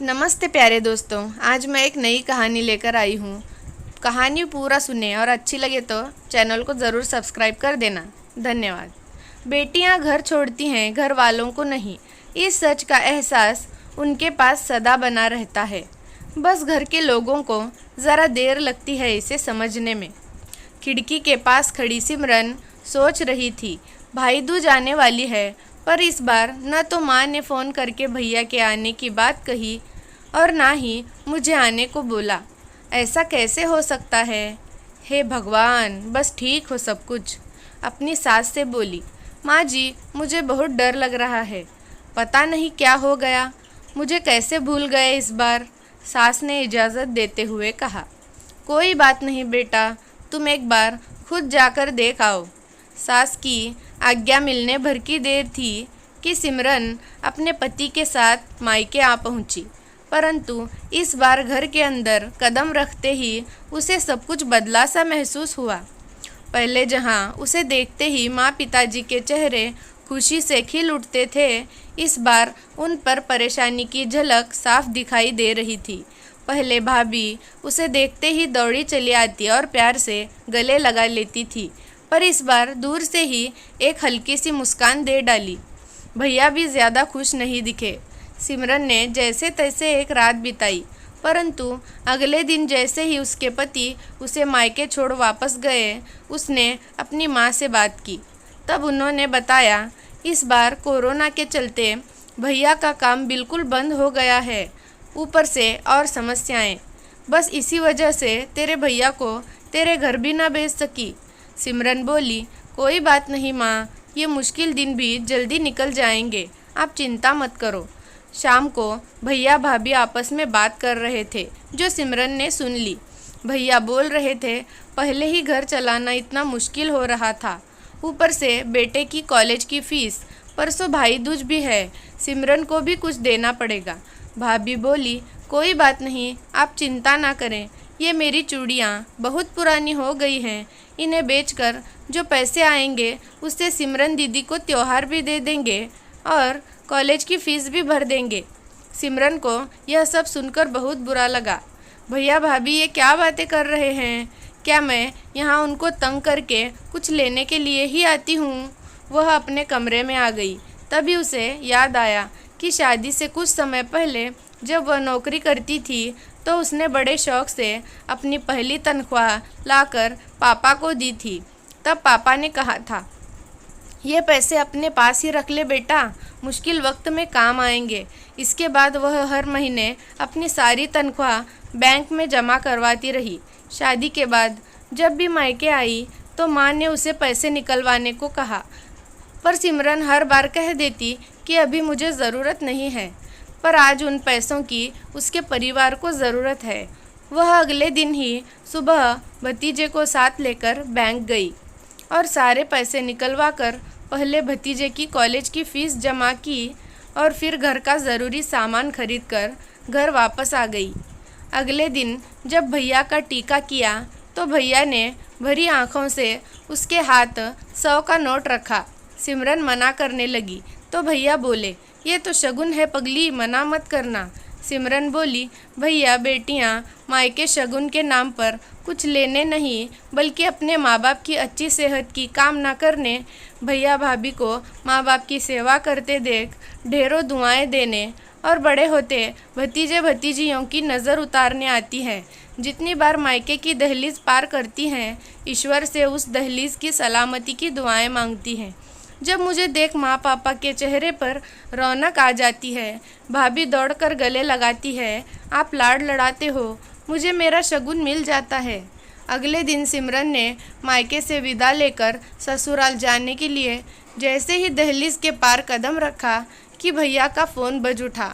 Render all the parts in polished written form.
नमस्ते प्यारे दोस्तों, आज मैं एक नई कहानी लेकर आई हूँ। कहानी पूरा सुने और अच्छी लगे तो चैनल को ज़रूर सब्सक्राइब कर देना। धन्यवाद। बेटियाँ घर छोड़ती हैं, घर वालों को नहीं। इस सच का एहसास उनके पास सदा बना रहता है। बस घर के लोगों को ज़रा देर लगती है इसे समझने में। खिड़की के पास खड़ी सिमरन सोच रही थी, भाई दूज आने वाली है, पर इस बार न तो माँ ने फ़ोन करके भैया के आने की बात कही और ना ही मुझे आने को बोला। ऐसा कैसे हो सकता है? हे भगवान, बस ठीक हो सब कुछ। अपनी सास से बोली, माँ जी मुझे बहुत डर लग रहा है। पता नहीं क्या हो गया, मुझे कैसे भूल गए इस बार। सास ने इजाज़त देते हुए कहा, कोई बात नहीं बेटा, तुम एक बार खुद जाकर देख आओ। सास की आज्ञा मिलने भर की देर थी कि सिमरन अपने पति के साथ मायके आ पहुंची, परंतु इस बार घर के अंदर कदम रखते ही उसे सब कुछ बदला सा महसूस हुआ। पहले जहां उसे देखते ही माँ पिताजी के चेहरे खुशी से खिल उठते थे, इस बार उन पर परेशानी की झलक साफ दिखाई दे रही थी। पहले भाभी उसे देखते ही दौड़ी चली आती और प्यार से गले लगा लेती थी, पर इस बार दूर से ही एक हल्की सी मुस्कान दे डाली। भैया भी ज़्यादा खुश नहीं दिखे। सिमरन ने जैसे तैसे एक रात बिताई, परंतु अगले दिन जैसे ही उसके पति उसे मायके छोड़ वापस गए, उसने अपनी माँ से बात की। तब उन्होंने बताया, इस बार कोरोना के चलते भैया का काम बिल्कुल बंद हो गया है, ऊपर से और समस्याएं। बस इसी वजह से तेरे भैया को तेरे घर भी ना भेज सकी। सिमरन बोली, कोई बात नहीं माँ, ये मुश्किल दिन भी जल्दी निकल जाएंगे, आप चिंता मत करो। शाम को भैया भाभी आपस में बात कर रहे थे, जो सिमरन ने सुन ली। भैया बोल रहे थे, पहले ही घर चलाना इतना मुश्किल हो रहा था, ऊपर से बेटे की कॉलेज की फ़ीस, परसों भाई दूज भी है, सिमरन को भी कुछ देना पड़ेगा। भाभी बोली, कोई बात नहीं, आप चिंता ना करें, ये मेरी चूड़ियाँ बहुत पुरानी हो गई हैं, इन्हें बेचकर जो पैसे आएंगे उससे सिमरन दीदी को त्योहार भी दे देंगे और कॉलेज की फ़ीस भी भर देंगे। सिमरन को यह सब सुनकर बहुत बुरा लगा। भैया भाभी ये क्या बातें कर रहे हैं? क्या मैं यहाँ उनको तंग करके कुछ लेने के लिए ही आती हूँ? वह अपने कमरे में आ गई। तभी उसे याद आया कि शादी से कुछ समय पहले जब वह नौकरी करती थी तो उसने बड़े शौक से अपनी पहली तनख्वाह लाकर पापा को दी थी। तब पापा ने कहा था, ये पैसे अपने पास ही रख ले बेटा, मुश्किल वक्त में काम आएंगे। इसके बाद वह हर महीने अपनी सारी तनख्वाह बैंक में जमा करवाती रही। शादी के बाद जब भी मायके आई तो माँ ने उसे पैसे निकलवाने को कहा, पर सिमरन हर बार कह देती कि अभी मुझे ज़रूरत नहीं है। पर आज उन पैसों की उसके परिवार को ज़रूरत है। वह अगले दिन ही सुबह भतीजे को साथ लेकर बैंक गई और सारे पैसे निकलवा कर पहले भतीजे की कॉलेज की फ़ीस जमा की और फिर घर का ज़रूरी सामान खरीद कर घर वापस आ गई। अगले दिन जब भैया का टीका किया तो भैया ने भरी आंखों से उसके हाथ 100 का नोट रखा। सिमरन मना करने लगी तो भैया बोले, ये तो शगुन है पगली, मना मत करना। सिमरन बोली, भैया बेटियां मायके शगुन के नाम पर कुछ लेने नहीं बल्कि अपने माँ बाप की अच्छी सेहत की कामना करने, भैया भाभी को माँ बाप की सेवा करते देख ढेरों दुआएं देने और बड़े होते भतीजे भतीजियों की नज़र उतारने आती हैं। जितनी बार मायके की दहलीज पार करती हैं, ईश्वर से उस दहलीज की सलामती की दुआएं मांगती हैं। जब मुझे देख माँ पापा के चेहरे पर रौनक आ जाती है, भाभी दौड़कर गले लगाती है, आप लाड़ लड़ाते हो, मुझे मेरा शगुन मिल जाता है। अगले दिन सिमरन ने मायके से विदा लेकर ससुराल जाने के लिए जैसे ही दहलीज के पार कदम रखा कि भैया का फ़ोन बज उठा।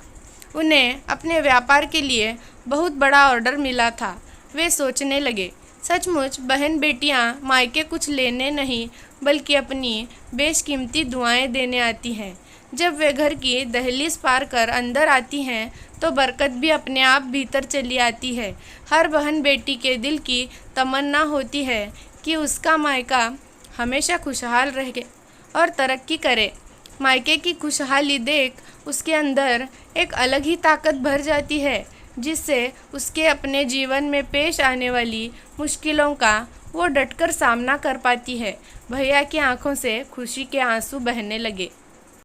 उन्हें अपने व्यापार के लिए बहुत बड़ा ऑर्डर मिला था। वे सोचने लगे, सचमुच बहन बेटियां मायके कुछ लेने नहीं बल्कि अपनी बेशकीमती दुआएं देने आती हैं। जब वे घर की दहलीज पार कर अंदर आती हैं तो बरकत भी अपने आप भीतर चली आती है। हर बहन बेटी के दिल की तमन्ना होती है कि उसका मायका हमेशा खुशहाल रहे और तरक्की करे। मायके की खुशहाली देख उसके अंदर एक अलग ही ताकत भर जाती है, जिससे उसके अपने जीवन में पेश आने वाली मुश्किलों का वो डटकर सामना कर पाती है। भैया की आंखों से खुशी के आंसू बहने लगे।